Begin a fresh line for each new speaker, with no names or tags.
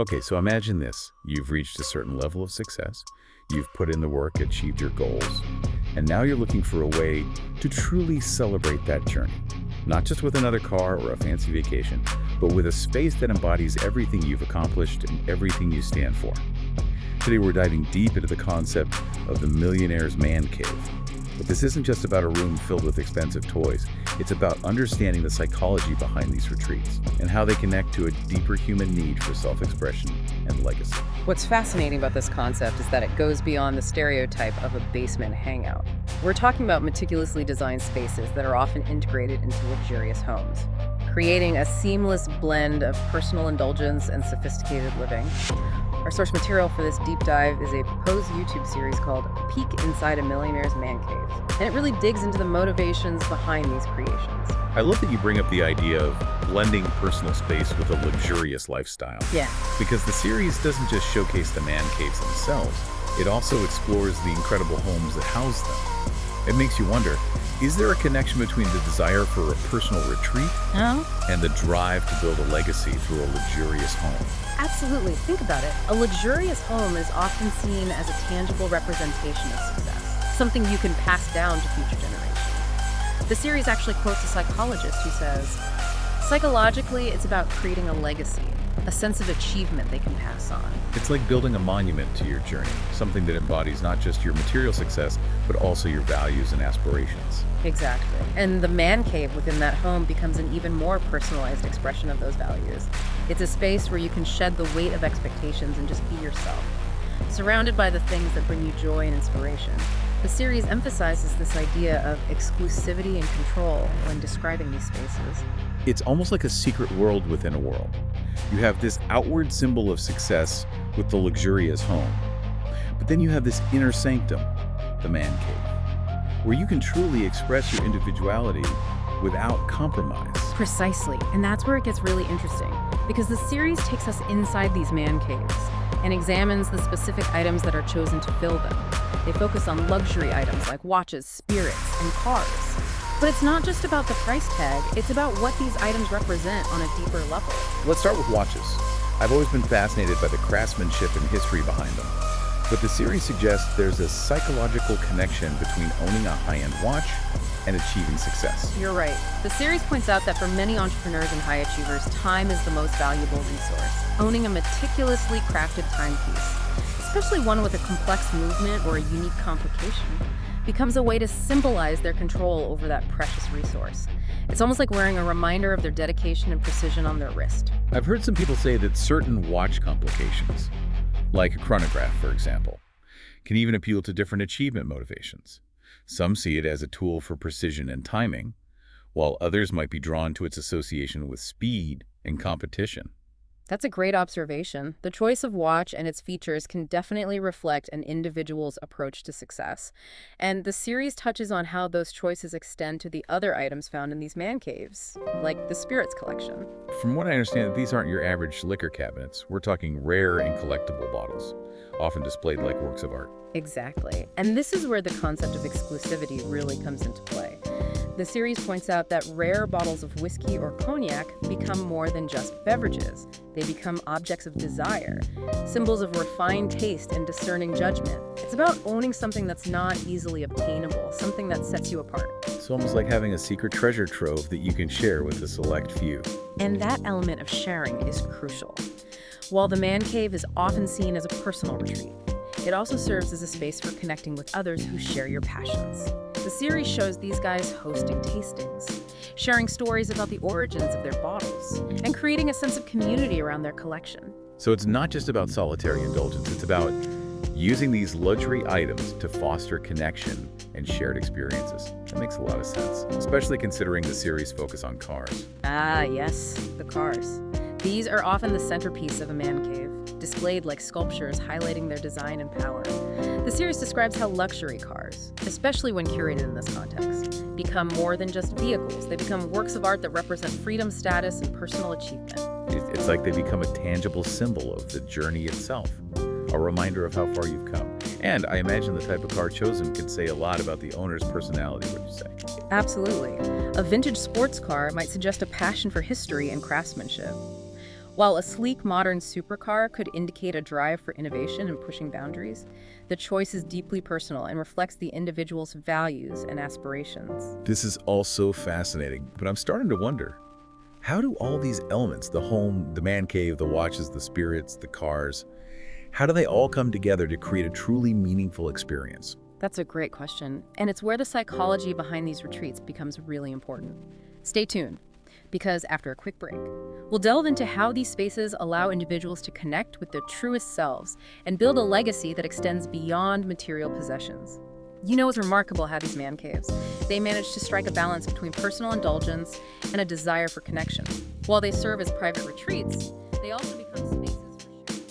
Okay, so imagine this. You've reached a certain level of success, you've put in the work, achieved your goals, and now you're looking for a way to truly celebrate that journey. Not just with another car or a fancy vacation, but with a space that embodies everything you've accomplished and everything you stand for. Today we're diving deep into the concept of the Millionaire's Man Cave. But this isn't just about a room filled with expensive toys. It's about understanding the psychology behind these retreats and how they connect to a deeper human need for self-expression and legacy.
What's fascinating about this concept is that it goes beyond the stereotype of a basement hangout. We're talking about meticulously designed spaces that are often integrated into luxurious homes, creating a seamless blend of personal indulgence and sophisticated living. Our source material for this deep dive is a proposed YouTube series called Peek Inside a Millionaire's Man Cave, and it really digs into the motivations behind these creations.
I love that you bring up the idea of blending personal space with a luxurious lifestyle.
Yeah.
Because the series doesn't just showcase the man caves themselves, it also explores the incredible homes that house them. It makes you wonder, is there a connection between the desire for a personal retreat and the drive to build a legacy through a luxurious home?
Absolutely. Think about it. A luxurious home is often seen as a tangible representation of success, something you can pass down to future generations. The series actually quotes a psychologist who says, psychologically, it's about creating a legacy, a sense of achievement they can pass on.
It's like building a monument to your journey, something that embodies not just your material success, but also your values and aspirations.
Exactly. And the man cave within that home becomes an even more personalized expression of those values. It's a space where you can shed the weight of expectations and just be yourself, surrounded by the things that bring you joy and inspiration. The series emphasizes this idea of exclusivity and control when describing these spaces.
It's almost like a secret world within a world. You have this outward symbol of success with the luxurious home, but then you have this inner sanctum, the man cave, where you can truly express your individuality without compromise.
Precisely, and that's where it gets really interesting, because the series takes us inside these man caves and examines the specific items that are chosen to fill them. They focus on luxury items like watches, spirits, and cars. But it's not just about the price tag, it's about what these items represent on a deeper level.
Let's start with watches. I've always been fascinated by the craftsmanship and history behind them. But the series suggests there's a psychological connection between owning a high-end watch and achieving success.
You're right. The series points out that for many entrepreneurs and high achievers, time is the most valuable resource. Owning a meticulously crafted timepiece, especially one with a complex movement or a unique complication, becomes a way to symbolize their control over that precious resource. It's almost like wearing a reminder of their dedication and precision on their wrist.
I've heard some people say that certain watch complications, like a chronograph, for example, can even appeal to different achievement motivations. Some see it as a tool for precision and timing, while others might be drawn to its association with speed and competition.
That's a great observation. The choice of watch and its features can definitely reflect an individual's approach to success. And the series touches on how those choices extend to the other items found in these man caves, like the spirits collection.
From what I understand, these aren't your average liquor cabinets. We're talking rare and collectible bottles, often displayed like works of art.
Exactly. And this is where the concept of exclusivity really comes into play. The series points out that rare bottles of whiskey or cognac become more than just beverages. They become objects of desire, symbols of refined taste and discerning judgment. It's about owning something that's not easily obtainable, something that sets you apart.
It's almost like having a secret treasure trove that you can share with a select few.
And that element of sharing is crucial. While the man cave is often seen as a personal retreat, it also serves as a space for connecting with others who share your passions. The series shows these guys hosting tastings, sharing stories about the origins of their bottles, and creating a sense of community around their collection.
So it's not just about solitary indulgence, it's about using these luxury items to foster connection and shared experiences. That makes a lot of sense, especially considering the series' focus on cars.
Ah, yes, the cars. These are often the centerpiece of a man cave, displayed like sculptures highlighting their design and power. The series describes how luxury cars, especially when curated in this context, become more than just vehicles. They become works of art that represent freedom, status, and personal achievement.
It's like they become a tangible symbol of the journey itself, a reminder of how far you've come. And I imagine the type of car chosen could say a lot about the owner's personality, would you say?
Absolutely. A vintage sports car might suggest a passion for history and craftsmanship, While a sleek modern supercar could indicate a drive for innovation and pushing boundaries, the choice is deeply personal and reflects the individual's values and aspirations.
This is all so fascinating, but I'm starting to wonder, how do all these elements, the home, the man cave, the watches, the spirits, the cars, how do they all come together to create a truly meaningful experience?
That's a great question, and it's where the psychology behind these retreats becomes really important. Stay tuned, because after a quick break, we'll delve into how these spaces allow individuals to connect with their truest selves and build a legacy that extends beyond material possessions. You know, it's remarkable how these man caves, they manage to strike a balance between personal indulgence and a desire for connection. While they serve as private retreats, they also become